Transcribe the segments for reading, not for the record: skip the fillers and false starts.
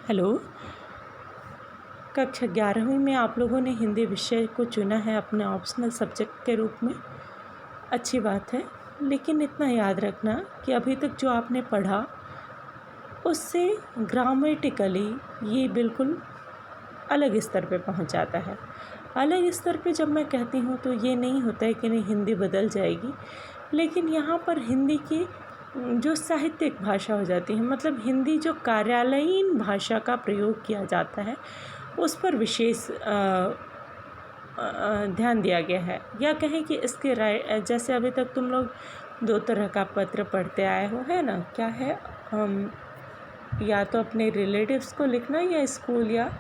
Hello. कक्षा 11वीं में आप लोगों ने हिंदी विषय को चुना है अपने ऑप्शनल सब्जेक्ट के रूप में। अच्छी बात है, लेकिन इतना याद रखना कि अभी तक जो आपने पढ़ा उससे ग्रामेटिकली ये बिल्कुल अलग स्तर पे पहुंच जाता है। अलग स्तर पे जब मैं कहती हूँ तो ये नहीं होता है कि नहीं हिंदी बदल जाएगी, लेकिन यहाँ पर हिंदी की जो साहित्यिक भाषा हो जाती है, मतलब हिंदी जो कार्यालयीन भाषा का प्रयोग किया जाता है, उस पर विशेष ध्यान दिया गया है। या कहें कि इसके जैसे अभी तक तुम लोग 2 तरह का पत्र पढ़ते आए हो, है ना? क्या है, या तो अपने रिलेटिव्स को लिखना या स्कूल या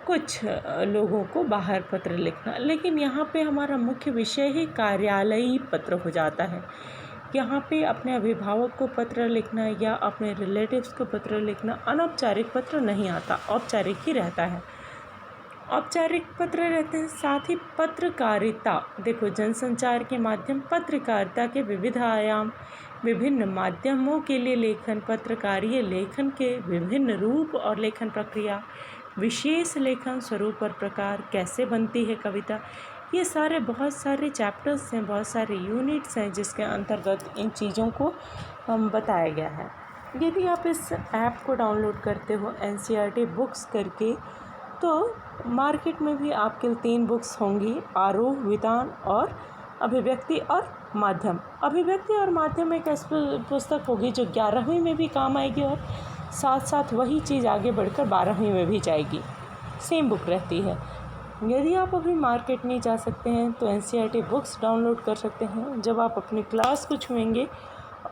कुछ लोगों को बाहर पत्र लिखना। लेकिन यहाँ पे हमारा मुख्य विषय ही कार्यालयी पत्र हो जाता है। यहाँ पे अपने अभिभावक को पत्र लिखना या अपने रिलेटिव्स को पत्र लिखना अनौपचारिक पत्र नहीं आता, औपचारिक ही रहता है। औपचारिक पत्र रहते हैं, साथ ही पत्रकारिता। देखो, जनसंचार के माध्यम पत्रकारिता के विविध आयाम, विभिन्न माध्यमों के लिए लेखन, पत्रकारीय लेखन के विभिन्न रूप और लेखन प्रक्रिया, विशेष लेखन स्वरूप और प्रकार, कैसे बनती है कविता, ये सारे बहुत सारे चैप्टर्स हैं, बहुत सारे यूनिट्स हैं जिसके अंतर्गत इन चीज़ों को बताया गया है। यदि आप इस ऐप को डाउनलोड करते हो NCERT बुक्स करके, तो मार्केट में भी आपके 3 बुक्स होंगी, आरोह, वितान और अभिव्यक्ति और माध्यम। अभिव्यक्ति और माध्यम एक ऐसी पुस्तक होगी जो 11वीं में भी काम आएगी और साथ साथ वही चीज़ आगे बढ़कर 12वीं में भी जाएगी, सेम बुक रहती है। यदि आप अभी मार्केट नहीं जा सकते हैं तो NCERT बुक्स डाउनलोड कर सकते हैं। जब आप अपनी क्लास को छुएंगे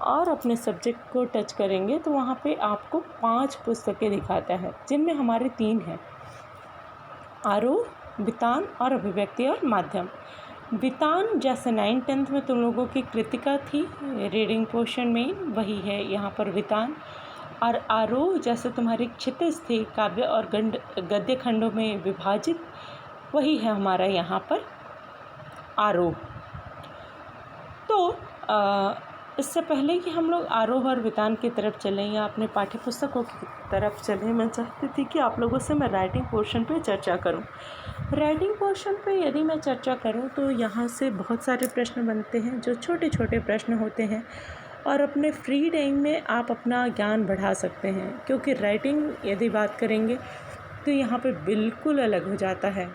और अपने सब्जेक्ट को टच करेंगे तो वहाँ पे आपको 5 पुस्तकें दिखाता है, जिनमें हमारे 3 हैं, आरोह, वितान और अभिव्यक्ति और माध्यम। वितान जैसे 9th 10th में तुम लोगों की कृतिका थी रीडिंग पोर्शन में, वही है यहाँ पर वितान। और आरोह जैसे तुम्हारी क्षितिज थी काव्य और गद्य खंडों में विभाजित, वही है हमारा यहाँ पर आरोह। तो इससे पहले कि हम लोग आरोह और वितान की तरफ चलें या अपने पाठ्य पुस्तकों की तरफ चलें, मैं चाहती थी कि आप लोगों से मैं राइटिंग पोर्शन पे चर्चा करूं। राइटिंग पोर्शन पे यदि मैं चर्चा करूं तो यहाँ से बहुत सारे प्रश्न बनते हैं, जो छोटे छोटे प्रश्न होते हैं, और अपने फ्री टाइम में आप अपना ज्ञान बढ़ा सकते हैं, क्योंकि राइटिंग यदि बात करेंगे तो यहाँ पे बिल्कुल अलग हो जाता है।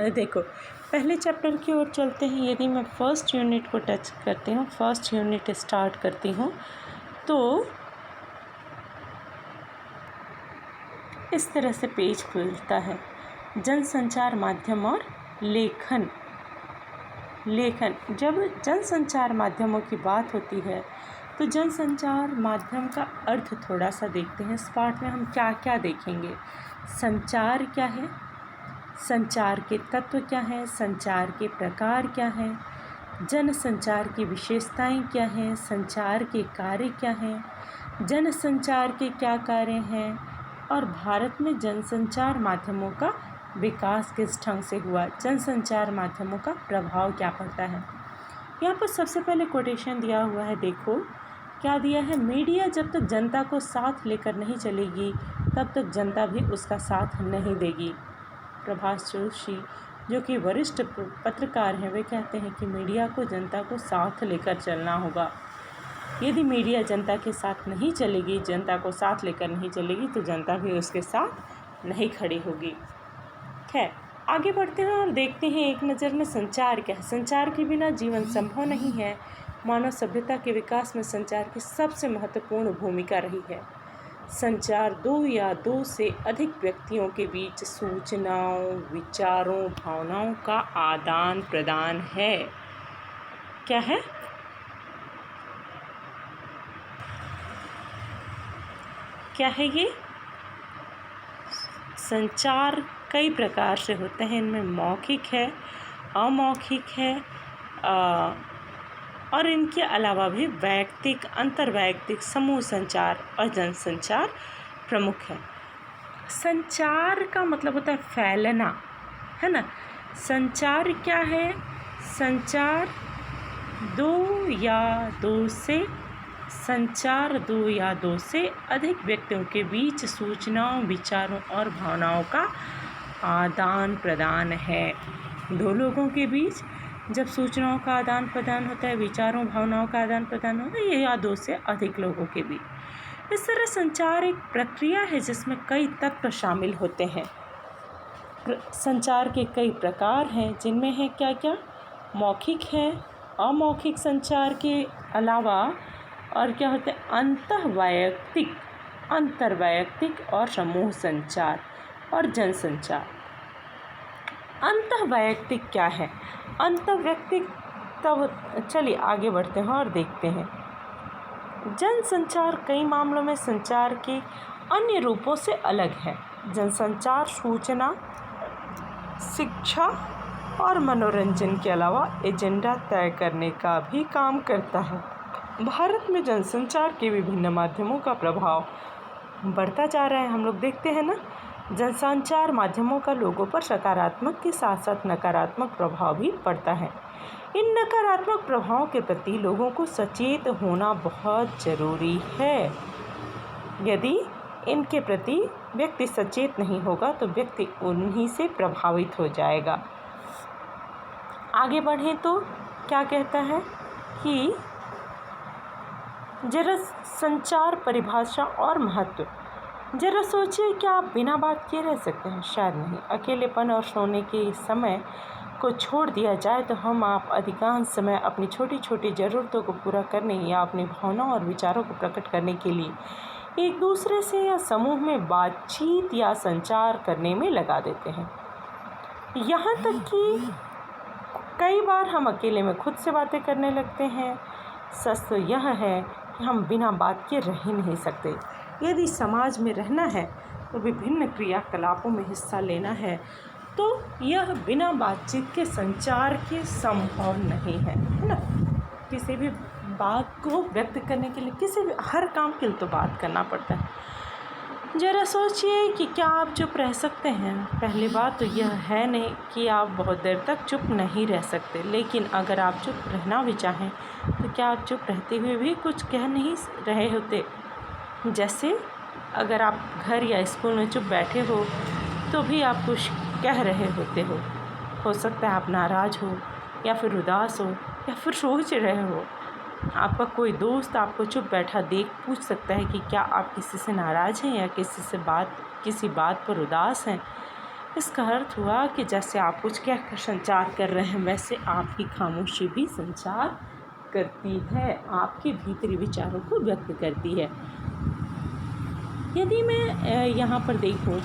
देखो, पहले चैप्टर की ओर चलते हैं। यदि मैं फर्स्ट यूनिट को टच करती हूँ, फर्स्ट यूनिट स्टार्ट करती हूँ, तो इस तरह से पेज खुलता है। जनसंचार माध्यम और लेखन। जब जनसंचार माध्यमों की बात होती है तो जनसंचार माध्यम का अर्थ थोड़ा सा देखते हैं। इस पाठ में हम क्या क्या देखेंगे। संचार क्या है, संचार के तत्व क्या हैं, संचार के प्रकार क्या हैं, जनसंचार की विशेषताएं क्या हैं, संचार के कार्य क्या हैं, जनसंचार के क्या कार्य हैं, और भारत में जनसंचार माध्यमों का विकास किस ढंग से हुआ, जनसंचार माध्यमों का प्रभाव क्या पड़ता है। यहाँ पर सबसे पहले कोटेशन दिया हुआ है, देखो क्या दिया है। मीडिया जब तक जनता को साथ लेकर नहीं चलेगी तब तक जनता भी उसका साथ नहीं देगी। प्रभाष जोशी जो कि वरिष्ठ पत्रकार हैं, वे कहते हैं कि मीडिया को जनता को साथ लेकर चलना होगा। यदि मीडिया जनता के साथ नहीं चलेगी, जनता को साथ लेकर नहीं चलेगी, तो जनता भी उसके साथ नहीं खड़ी होगी। खैर, आगे बढ़ते हैं और देखते हैं एक नज़र में संचार क्या है। संचार के बिना जीवन संभव नहीं है। मानव सभ्यता के विकास में संचार की सबसे महत्वपूर्ण भूमिका रही है। संचार 2 या 2 से अधिक व्यक्तियों के बीच सूचनाओं, विचारों, भावनाओं का आदान प्रदान है। क्या है? क्या है ये? संचार कई प्रकार से होते हैं। इनमें मौखिक है, अमौखिक है, और इनके अलावा भी वैयक्तिक, अंतर्वैयक्तिक, समूह संचार और जनसंचार प्रमुख है। संचार का मतलब होता है फैलना, है ना। संचार क्या है? संचार 2 या 2 से संचार दो या दो से अधिक व्यक्तियों के बीच सूचनाओं, विचारों और भावनाओं का आदान प्रदान है। दो लोगों के बीच जब सूचनाओं का आदान प्रदान होता है, विचारों, भावनाओं का आदान प्रदान होता है, या दो से अधिक लोगों के बीच। इस तरह संचार एक प्रक्रिया है जिसमें कई तत्व शामिल होते हैं। संचार के कई प्रकार हैं, जिनमें है क्या क्या, मौखिक है, अमौखिक संचार के अलावा और क्या होते हैं, अंतर्वैयक्तिक, अंतर्वैयक्तिक और समूह संचार और जनसंचार। अंतर्वैयक्तिक क्या है? अंतर्वैयक्तिक, तब चलिए आगे बढ़ते हैं और देखते हैं। जनसंचार कई मामलों में संचार के अन्य रूपों से अलग है। जनसंचार सूचना, शिक्षा और मनोरंजन के अलावा एजेंडा तय करने का भी काम करता है। भारत में जनसंचार के विभिन्न माध्यमों का प्रभाव बढ़ता जा रहा है। हम लोग देखते हैं ना, जनसंचार माध्यमों का लोगों पर सकारात्मक के साथ साथ नकारात्मक प्रभाव भी पड़ता है। इन नकारात्मक प्रभावों के प्रति लोगों को सचेत होना बहुत ज़रूरी है। यदि इनके प्रति व्यक्ति सचेत नहीं होगा तो व्यक्ति उन्हीं से प्रभावित हो जाएगा। आगे बढ़ें तो क्या कहता है कि जरा संचार परिभाषा और महत्व। जरा सोचिए, क्या आप बिना बात किए रह सकते हैं? शायद नहीं। अकेलेपन और सोने के समय को छोड़ दिया जाए तो आप अधिकांश समय अपनी छोटी छोटी ज़रूरतों को पूरा करने या अपनी भावनाओं और विचारों को प्रकट करने के लिए एक दूसरे से या समूह में बातचीत या संचार करने में लगा देते हैं। यहाँ तक कि कई बार हम अकेले में खुद से बातें करने लगते हैं। सच तो यह है कि हम बिना बात के रह ही नहीं सकते। यदि समाज में रहना है तो विभिन्न क्रियाकलापों में हिस्सा लेना है तो यह बिना बातचीत के संचार के संभव नहीं है ना। किसी भी बात को व्यक्त करने के लिए, किसी भी हर काम के लिए तो बात करना पड़ता है। ज़रा सोचिए कि क्या आप चुप रह सकते हैं? पहली बात तो यह है नहीं कि आप बहुत देर तक चुप नहीं रह सकते, लेकिन अगर आप चुप रहना भी चाहें तो क्या आप चुप रहते हुए भी कुछ कह नहीं रहे होते? जैसे अगर आप घर या स्कूल में चुप बैठे हो तो भी आप कुछ कह रहे होते हो सकता है आप नाराज़ हो या फिर उदास हो या फिर सोच रहे हो। आपका कोई दोस्त आपको चुप बैठा देख पूछ सकता है कि क्या आप किसी से नाराज़ हैं या किसी बात पर उदास हैं। इसका अर्थ हुआ कि जैसे आप कुछ कहकर संचार कर रहे हैं, वैसे आपकी खामोशी भी संचार करती है, आपके भीतरी विचारों को व्यक्त करती है। यदि मैं यहाँ पर देखूँ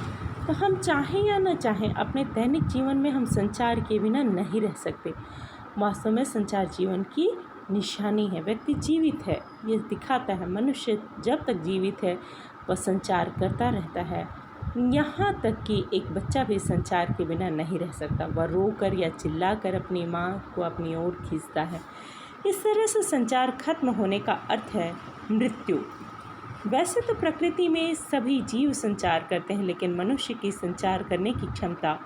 तो हम चाहें या न चाहें अपने दैनिक जीवन में हम संचार के बिना नहीं रह सकते। वास्तव में संचार जीवन की निशानी है। व्यक्ति जीवित है, ये दिखाता है। मनुष्य जब तक जीवित है वह संचार करता रहता है। यहाँ तक कि एक बच्चा भी संचार के बिना नहीं रह सकता। वह रोकर या चिल्लाकर अपनी माँ को अपनी ओर खींचता है। इस तरह से संचार खत्म होने का अर्थ है मृत्यु। वैसे तो प्रकृति में सभी जीव संचार करते हैं, लेकिन मनुष्य की संचार करने की क्षमता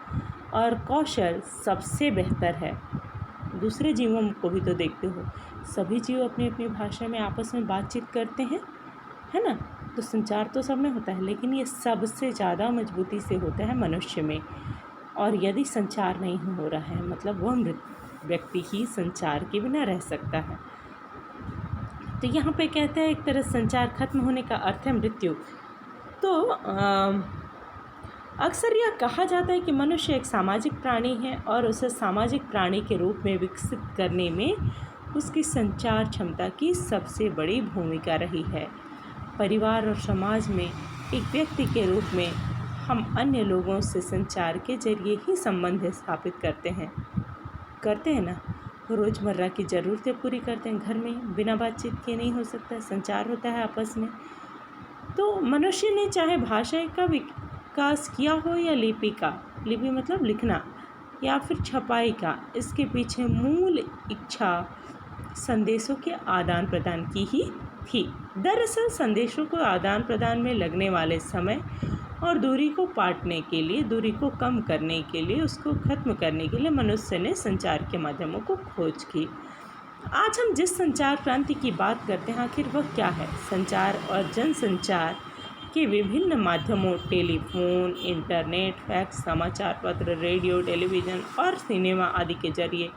और कौशल सबसे बेहतर है। दूसरे जीवों को भी तो देखते हो, सभी जीव अपनी अपनी भाषा में आपस में बातचीत करते हैं, है ना। तो संचार तो सब में होता है, लेकिन ये सबसे ज़्यादा मजबूती से होता है मनुष्य में। और यदि संचार नहीं हो रहा है मतलब वह मृत व्यक्ति ही संचार के बिना रह सकता है। तो यहाँ पे कहते हैं एक तरह संचार खत्म होने का अर्थ है मृत्यु। तो अक्सर यह कहा जाता है कि मनुष्य एक सामाजिक प्राणी है और उसे सामाजिक प्राणी के रूप में विकसित करने में उसकी संचार क्षमता की सबसे बड़ी भूमिका रही है। परिवार और समाज में एक व्यक्ति के रूप में हम अन्य लोगों से संचार के जरिए ही संबंध स्थापित करते हैं ना। रोज़मर्रा की ज़रूरतें पूरी करते हैं। घर में बिना बातचीत के नहीं हो सकता, संचार होता है आपस में। तो मनुष्य ने चाहे भाषा का विकास किया हो या लिपि का, लिपि मतलब लिखना, या फिर छपाई का, इसके पीछे मूल इच्छा संदेशों के आदान प्रदान की ही थी। दरअसल संदेशों को आदान प्रदान में लगने वाले समय और दूरी को पाटने के लिए, दूरी को कम करने के लिए, उसको खत्म करने के लिए मनुष्य ने संचार के माध्यमों को खोज की। आज हम जिस संचार क्रांति की बात करते हैं आखिर वह क्या है? संचार और जनसंचार के विभिन्न माध्यमों टेलीफोन, इंटरनेट, फैक्स, समाचार पत्र, रेडियो, टेलीविज़न और सिनेमा आदि के जरिए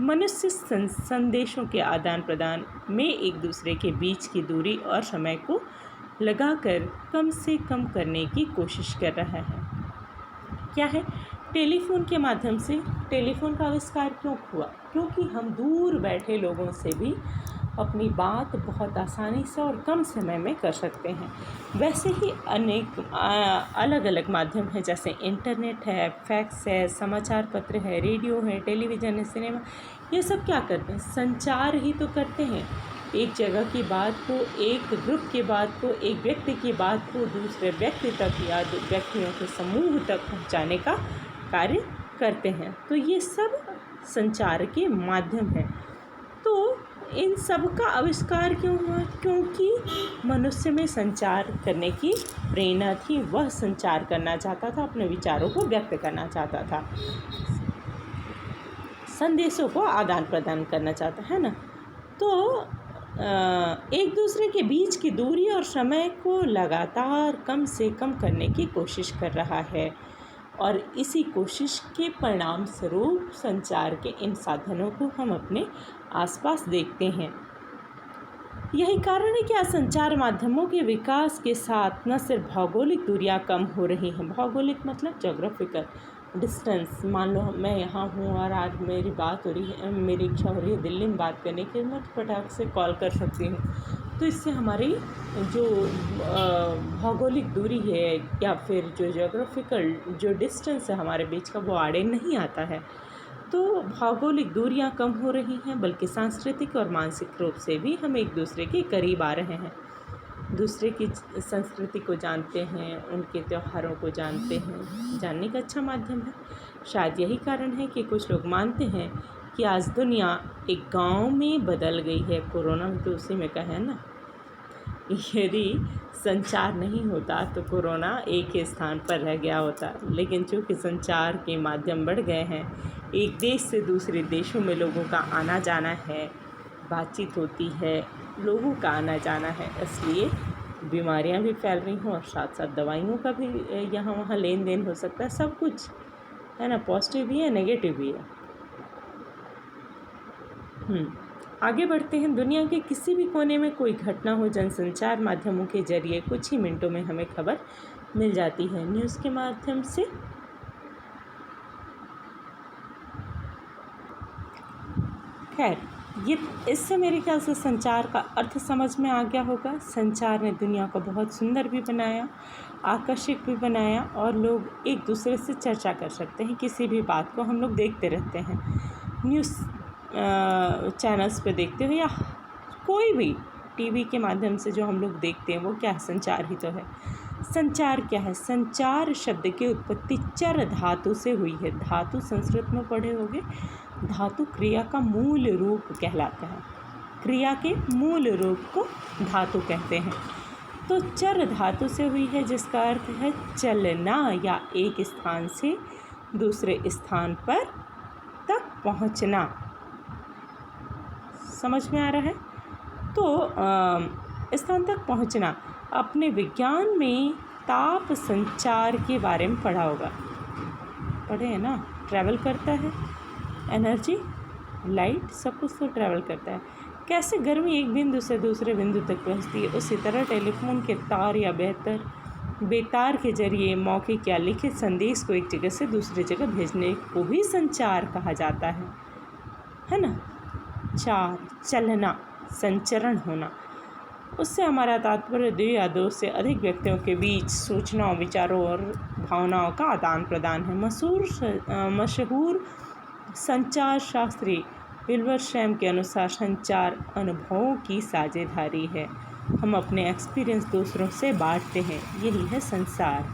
मनुष्य संदेशों के आदान प्रदान में एक दूसरे के बीच की दूरी और समय को लगाकर कम से कम करने की कोशिश कर रहा है। क्या है? टेलीफोन के माध्यम से टेलीफोन का आविष्कार क्यों हुआ? क्योंकि हम दूर बैठे लोगों से भी अपनी बात बहुत आसानी से और कम समय में कर सकते हैं। वैसे ही अनेक अलग अलग माध्यम हैं, जैसे इंटरनेट है, फैक्स है, समाचार पत्र है, रेडियो है, टेलीविज़न है, सिनेमा। ये सब क्या करते हैं? संचार ही तो करते हैं। एक जगह की बात को, एक ग्रुप की बात को, एक व्यक्ति की बात को दूसरे व्यक्ति तक या व्यक्तियों के समूह तक पहुंचाने का कार्य करते हैं। तो ये सब संचार के माध्यम हैं। तो इन सब का आविष्कार क्यों हुआ? क्योंकि मनुष्य में संचार करने की प्रेरणा थी। वह संचार करना चाहता था, अपने विचारों को व्यक्त करना चाहता था, संदेशों को आदान प्रदान करना चाहता है ना। तो एक दूसरे के बीच की दूरी और समय को लगातार कम से कम करने की कोशिश कर रहा है, और इसी कोशिश के परिणाम स्वरूप संचार के इन साधनों को हम अपने आसपास देखते हैं। यही कारण है कि आज संचार माध्यमों के विकास के साथ न सिर्फ भौगोलिक दूरियां कम हो रही हैं, भौगोलिक मतलब जोग्राफिकल डिस्टेंस। मान लो मैं यहाँ हूँ और आज मेरी बात हो रही है, मेरी इच्छा हो रही है दिल्ली में बात करने की, मैं फटाक से कॉल कर सकती हूँ। तो इससे हमारी जो भौगोलिक दूरी है या फिर जो जोग्राफिकल जो डिस्टेंस है हमारे बीच का, वो आड़े नहीं आता है। तो भौगोलिक दूरियां कम हो रही हैं, बल्कि सांस्कृतिक और मानसिक रूप से भी हम एक दूसरे के करीब आ रहे हैं। दूसरे की संस्कृति को जानते हैं, उनके त्योहारों को जानते हैं। जानने का अच्छा माध्यम है। शायद यही कारण है कि कुछ लोग मानते हैं कि आज दुनिया एक गांव में बदल गई है। कोरोना में तो उसी में का है ना। यदि संचार नहीं होता तो कोरोना एक ही स्थान पर रह गया होता, लेकिन चूँकि संचार के माध्यम बढ़ गए हैं, एक देश से दूसरे देशों में लोगों का आना जाना है, बातचीत होती है, लोगों का आना जाना है, इसलिए बीमारियां भी फैल रही हैं और साथ साथ दवाइयों का भी यहाँ वहाँ लेन देन हो सकता है। सब कुछ है ना, पॉजिटिव भी है, नेगेटिव भी है। आगे बढ़ते हैं। दुनिया के किसी भी कोने में कोई घटना हो, जनसंचार माध्यमों के जरिए कुछ ही मिनटों में हमें खबर मिल जाती है। न्यूज़ के माध्यम से खैर, ये इससे मेरे ख्याल से संचार का अर्थ समझ में आ गया होगा। संचार ने दुनिया को बहुत सुंदर भी बनाया, आकर्षक भी बनाया, और लोग एक दूसरे से चर्चा कर सकते हैं। किसी भी बात को हम लोग देखते रहते हैं, न्यूज़ चैनल्स पे देखते हो या कोई भी टीवी के माध्यम से जो हम लोग देखते हैं, वो क्या है? संचार ही तो है। संचार क्या है? संचार शब्द की उत्पत्ति चर धातु से हुई है। धातु संस्कृत में पढ़े होंगे। धातु क्रिया का मूल रूप कहलाता है। क्रिया के मूल रूप को धातु कहते हैं। तो चर धातु से हुई है, जिसका अर्थ है चलना या एक स्थान से दूसरे स्थान पर तक पहुंचना। समझ में आ रहा है? तो स्थान तक पहुंचना। अपने विज्ञान में ताप संचार के बारे में पढ़ा होगा, पढ़े है ना। ट्रैवल करता है, एनर्जी, लाइट, सब कुछ तो ट्रैवल करता है। कैसे गर्मी एक बिंदु से दूसरे बिंदु तक पहुंचती है, उसी तरह टेलीफोन के तार या बेतार के जरिए मौखिक या लिखित संदेश को एक जगह से दूसरी जगह भेजने को भी संचार कहा जाता है ना। चार, चलना, संचरण होना। उससे हमारा तात्पर्य दो या दो से अधिक व्यक्तियों के बीच सूचनाओं, विचारों और भावनाओं का आदान प्रदान है। मशहूर संचार शास्त्री विल्बरशैम के अनुसार संचार अनुभवों की साझेदारी है। हम अपने एक्सपीरियंस दूसरों से बांटते हैं, यही है संचार।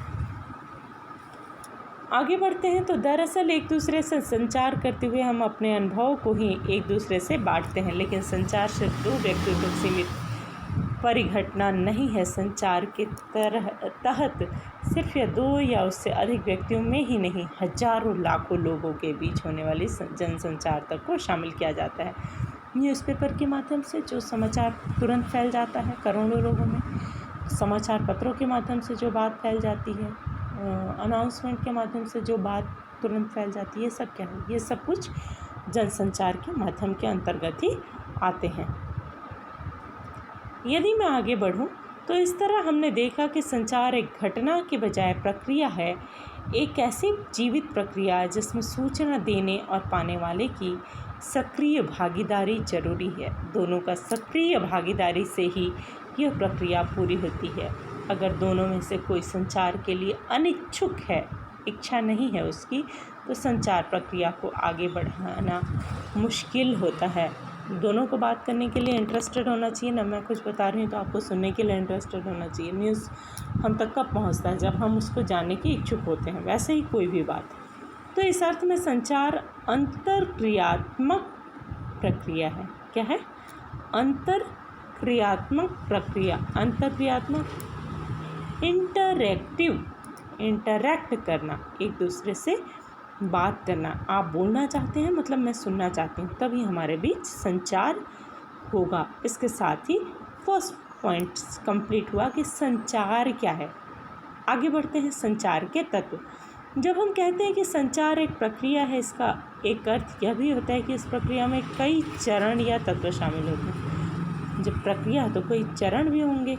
आगे बढ़ते हैं। तो दरअसल एक दूसरे से संचार करते हुए हम अपने अनुभव को ही एक दूसरे से बांटते हैं, लेकिन संचार सिर्फ दो व्यक्तियों तक सीमित परिघटना नहीं है। संचार के तहत सिर्फ या दो या उससे अधिक व्यक्तियों में ही नहीं, हजारों लाखों लोगों के बीच होने वाली जनसंचार तक को शामिल किया जाता है। न्यूज़पेपर के माध्यम से जो समाचार तुरंत फैल जाता है करोड़ों लोगों में, समाचार पत्रों के माध्यम से जो बात फैल जाती है, अनाउंसमेंट के माध्यम से जो बात तुरंत फैल जाती है, ये सब क्या है? ये सब कुछ जनसंचार के माध्यम के अंतर्गत ही आते हैं। यदि मैं आगे बढ़ूं तो इस तरह हमने देखा कि संचार एक घटना के बजाय प्रक्रिया है, एक ऐसी जीवित प्रक्रिया है जिसमें सूचना देने और पाने वाले की सक्रिय भागीदारी जरूरी है। दोनों का सक्रिय भागीदारी से ही यह प्रक्रिया पूरी होती है। अगर दोनों में से कोई संचार के लिए अनिच्छुक है, इच्छा नहीं है उसकी, तो संचार प्रक्रिया को आगे बढ़ाना मुश्किल होता है। दोनों को बात करने के लिए इंटरेस्टेड होना चाहिए ना, मैं कुछ बता रही हूँ तो आपको सुनने के लिए इंटरेस्टेड होना चाहिए। न्यूज़ हम तक कब पहुँचता है? जब हम उसको जानने के इच्छुक होते हैं। वैसे ही कोई भी बात। तो इस अर्थ में संचार अंतरक्रियात्मक प्रक्रिया है। क्या है? अंतरक्रियात्मक प्रक्रिया। अंतरक्रियात्मक इंटरैक्टिव, इंटरैक्ट करना, एक दूसरे से बात करना। आप बोलना चाहते हैं, मतलब मैं सुनना चाहती हूँ, तभी हमारे बीच संचार होगा। इसके साथ ही फर्स्ट पॉइंट कंप्लीट हुआ कि संचार क्या है। आगे बढ़ते हैं संचार के तत्व। जब हम कहते हैं कि संचार एक प्रक्रिया है, इसका एक अर्थ यह भी होता है कि इस प्रक्रिया में कई चरण या तत्व शामिल होते हैं। जब प्रक्रिया है तो कई चरण भी होंगे।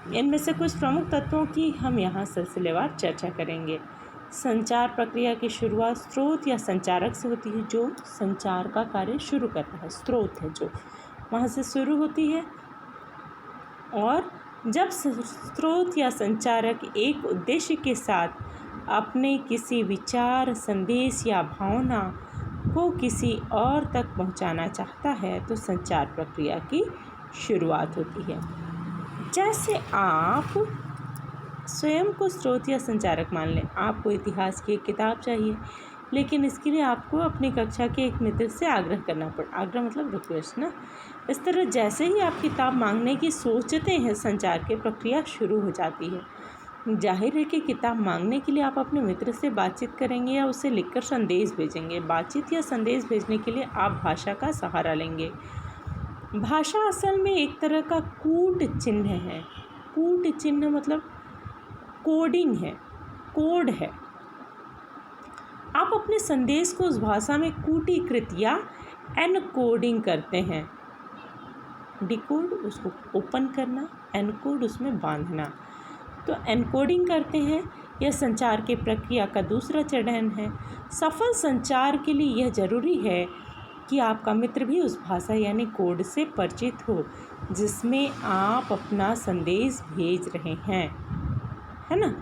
इनमें से कुछ प्रमुख तत्वों की हम यहाँ सिलसिलेवार चर्चा करेंगे। संचार प्रक्रिया की शुरुआत स्रोत या संचारक से होती है, जो संचार का कार्य शुरू करता है। स्रोत है जो वहाँ से शुरू होती है। और जब स्रोत या संचारक एक उद्देश्य के साथ अपने किसी विचार, संदेश या भावना को किसी और तक पहुंचाना चाहता है, तो संचार प्रक्रिया की शुरुआत होती है। जैसे आप स्वयं को स्रोत या संचारक मान लें। आपको इतिहास की एक किताब चाहिए, लेकिन इसके लिए आपको अपनी कक्षा के एक मित्र से आग्रह करना पड़ा। आग्रह मतलब रिक्वेस्ट ना। इस तरह जैसे ही आप किताब मांगने की सोचते हैं, संचार की प्रक्रिया शुरू हो जाती है। जाहिर है कि किताब मांगने के लिए आप अपने मित्र से बातचीत करेंगे या उसे लिखकर संदेश भेजेंगे। बातचीत या संदेश भेजने के लिए आप भाषा का सहारा लेंगे। भाषा असल में एक तरह का कूट चिन्ह है। कूट चिन्ह मतलब कोडिंग है, कोड है। आप अपने संदेश को उस भाषा में कूटीकृत या एनकोडिंग करते हैं। डिकोड उसको ओपन करना, एनकोड उसमें बांधना। तो एनकोडिंग करते हैं। यह संचार की प्रक्रिया का दूसरा चरण है। सफल संचार के लिए यह ज़रूरी है कि आपका मित्र भी उस भाषा यानी कोड से परिचित हो जिसमें आप अपना संदेश भेज रहे हैं, है ना।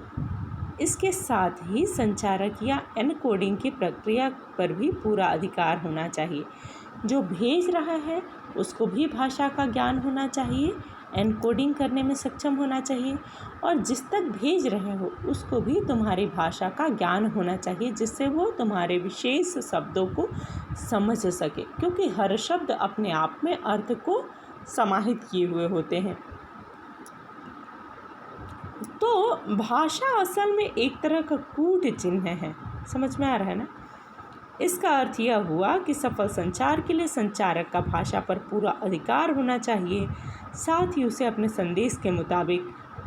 इसके साथ ही संचारक या एनकोडिंग की प्रक्रिया पर भी पूरा अधिकार होना चाहिए। जो भेज रहा है उसको भी भाषा का ज्ञान होना चाहिए, एनकोडिंग करने में सक्षम होना चाहिए, और जिस तक भेज रहे हो उसको भी तुम्हारी भाषा का ज्ञान होना चाहिए, जिससे वो तुम्हारे विशेष शब्दों को समझ सके, क्योंकि हर शब्द अपने आप में अर्थ को समाहित किए हुए होते हैं। तो भाषा असल में एक तरह का कूट चिन्ह है। समझ में आ रहा है ना। इसका अर्थ यह हुआ कि सफल संचार के लिए संचारक का भाषा पर पूरा अधिकार होना चाहिए, साथ ही उसे अपने संदेश के मुताबिक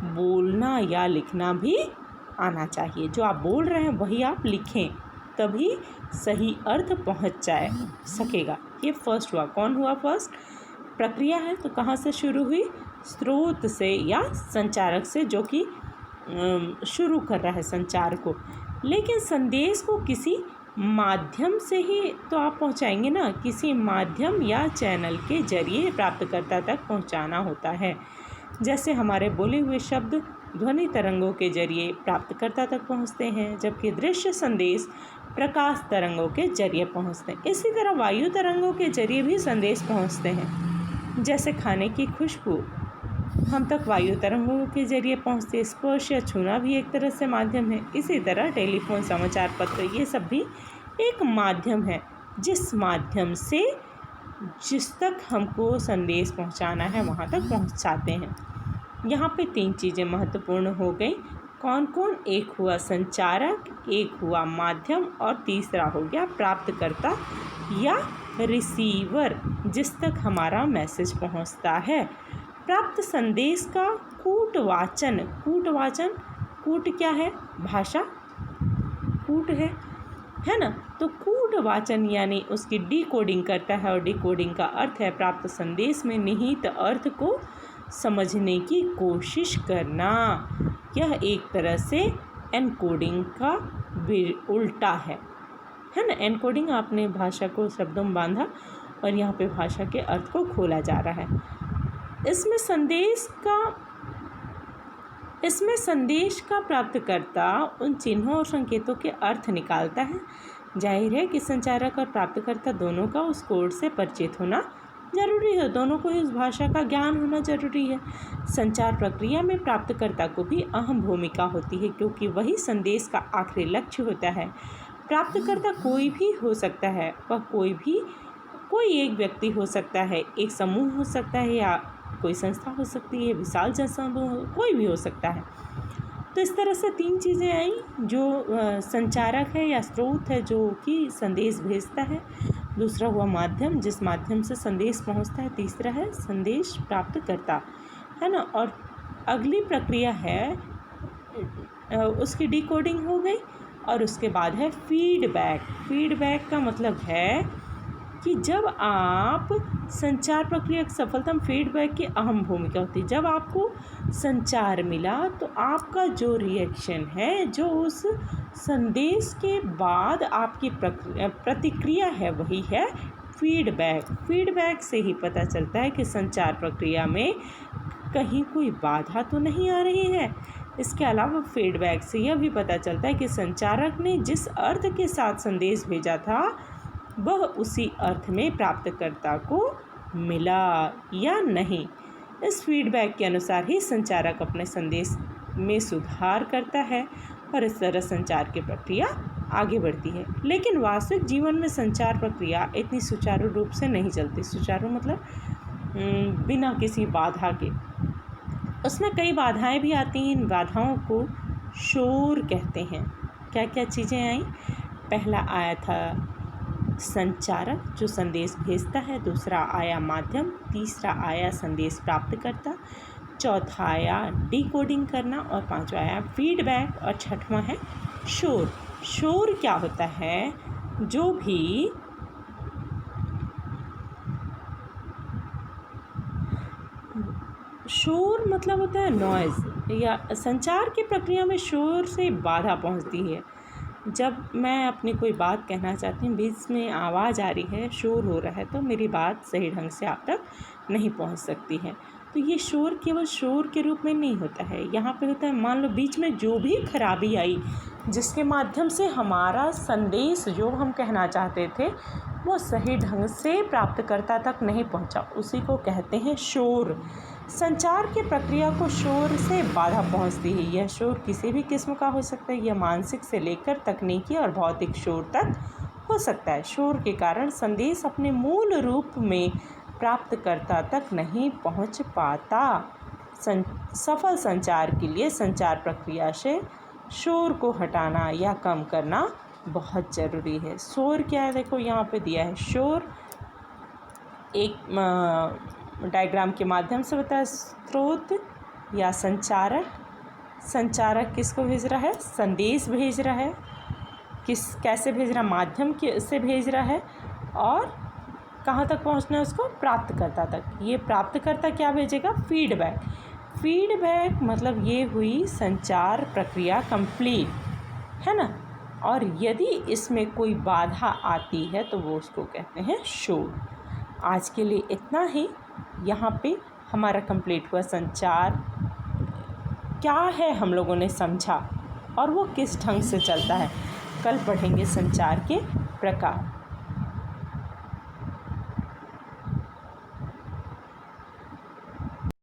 बोलना या लिखना भी आना चाहिए। जो आप बोल रहे हैं वही आप लिखें, तभी सही अर्थ पहुंच जाए सकेगा। ये फर्स्ट हुआ। कौन हुआ फर्स्ट? प्रक्रिया है तो कहाँ से शुरू हुई? स्रोत से या संचारक से, जो कि शुरू कर रहा है संचार को। लेकिन संदेश को किसी माध्यम से ही तो आप पहुंचाएंगे ना, किसी माध्यम या चैनल के जरिए प्राप्तकर्ता तक पहुंचाना होता है। जैसे हमारे बोले हुए शब्द ध्वनि तरंगों के जरिए प्राप्तकर्ता तक पहुंचते हैं, जबकि दृश्य संदेश प्रकाश तरंगों के जरिए पहुंचते हैं। इसी तरह वायु तरंगों के जरिए भी संदेश पहुंचते हैं। जैसे खाने की खुशबू हम तक वायु तरंगों के जरिए पहुंचते। स्पर्श या छूना भी एक तरह से माध्यम है। इसी तरह टेलीफोन, समाचार पत्र, ये सब भी एक माध्यम है, जिस माध्यम से जिस तक हमको संदेश पहुंचाना है वहां तक पहुंचाते हैं। यहाँ पे 3 चीज़ें महत्वपूर्ण हो गई। कौन कौन? एक हुआ संचारक, एक हुआ माध्यम, और तीसरा हो गया प्राप्तकर्ता या रिसीवर, जिस तक हमारा मैसेज पहुंचता है। प्राप्त संदेश का कूटवाचन, कूट क्या है? भाषा, कूट है ना। तो कूटवाचन यानी उसकी डिकोडिंग करता है, और डिकोडिंग का अर्थ है प्राप्त संदेश में निहित अर्थ को समझने की कोशिश करना। यह एक तरह से एनकोडिंग का उल्टा है ना। एनकोडिंग, आपने भाषा को शब्दों में बांधा और यहाँ पे भाषा के अर्थ को खोला जा रहा है। इसमें संदेश का प्राप्तकर्ता उन चिन्हों और संकेतों के अर्थ निकालता है। जाहिर है कि संचारक और प्राप्तकर्ता दोनों का उस कोड से परिचित होना जरूरी है, दोनों को ही उस भाषा का ज्ञान होना जरूरी है। संचार प्रक्रिया में प्राप्तकर्ता को भी अहम भूमिका होती है, क्योंकि वही संदेश का आखिरी लक्ष्य होता है। प्राप्तकर्ता कोई भी हो सकता है, वह कोई एक व्यक्ति हो सकता है, एक समूह हो सकता है, या कोई संस्था हो सकती है, विशाल जनसमूह, कोई भी हो सकता है। तो इस तरह से 3 चीज़ें आई, जो संचारक है या स्रोत है जो कि संदेश भेजता है, दूसरा हुआ माध्यम जिस माध्यम से संदेश पहुंचता है, तीसरा है संदेश प्राप्तकर्ता, है ना। और अगली प्रक्रिया है उसकी डिकोडिंग हो गई, और उसके बाद है फीडबैक। फीडबैक का मतलब है कि जब आप संचार प्रक्रिया की सफलता में फीडबैक की अहम भूमिका होती है। जब आपको संचार मिला तो आपका जो रिएक्शन है, जो उस संदेश के बाद आपकी प्रतिक्रिया है, वही है फीडबैक। फीडबैक से ही पता चलता है कि संचार प्रक्रिया में कहीं कोई बाधा तो नहीं आ रही है। इसके अलावा फीडबैक से यह भी पता चलता है कि संचारक ने जिस अर्थ के साथ संदेश भेजा था वह उसी अर्थ में प्राप्तकर्ता को मिला या नहीं। इस फीडबैक के अनुसार ही संचारक अपने संदेश में सुधार करता है, और इस तरह संचार की प्रक्रिया आगे बढ़ती है। लेकिन वास्तविक जीवन में संचार प्रक्रिया इतनी सुचारू रूप से नहीं चलती। सुचारू मतलब बिना किसी बाधा के। उसमें कई बाधाएं भी आती हैं। इन बाधाओं को शोर कहते हैं। क्या क्या चीज़ें आई? पहला आया था संचारक जो संदेश भेजता है, दूसरा आया माध्यम, तीसरा आया संदेश प्राप्तकर्ता, चौथा आया डिकोडिंग करना, और पांचवा आया फीडबैक, और छठवां है शोर। शोर क्या होता है? जो भी शोर मतलब होता है नॉइज़, या संचार की प्रक्रिया में शोर से बाधा पहुंचती है। जब मैं अपनी कोई बात कहना चाहती हूँ, बीच में आवाज़ आ रही है, शोर हो रहा है, तो मेरी बात सही ढंग से आप तक नहीं पहुँच सकती है। तो ये शोर केवल शोर के रूप में नहीं होता है, यहाँ पे होता है मान लो बीच में जो भी खराबी आई, जिसके माध्यम से हमारा संदेश जो हम कहना चाहते थे वो सही ढंग से प्राप्तकर्ता तक नहीं पहुँचा, उसी को कहते हैं शोर। संचार की प्रक्रिया को शोर से बाधा पहुंचती है। यह शोर किसी भी किस्म का हो सकता है। यह मानसिक से लेकर तकनीकी और भौतिक शोर तक हो सकता है। शोर के कारण संदेश अपने मूल रूप में प्राप्तकर्ता तक नहीं पहुंच पाता। सफल संचार के लिए संचार प्रक्रिया से शोर को हटाना या कम करना बहुत ज़रूरी है। शोर क्या है? देखो यहाँ पे दिया है शोर, एक डायग्राम के माध्यम से बताया। स्रोत या संचारक किसको भेज रहा है? संदेश भेज रहा है। कैसे भेज रहा है? माध्यम से भेज रहा है, और कहाँ तक पहुँचना है उसको? प्राप्तकर्ता तक। ये प्राप्तकर्ता क्या भेजेगा? फीडबैक। फीडबैक मतलब ये हुई संचार प्रक्रिया कंप्लीट, है ना। और यदि इसमें कोई बाधा आती है तो वो उसको कहते हैं शोर। आज के लिए इतना ही। यहाँ पे हमारा कंप्लीट हुआ संचार क्या है, हम लोगों ने समझा, और वो किस ढंग से चलता है। कल पढ़ेंगे संचार के प्रकार।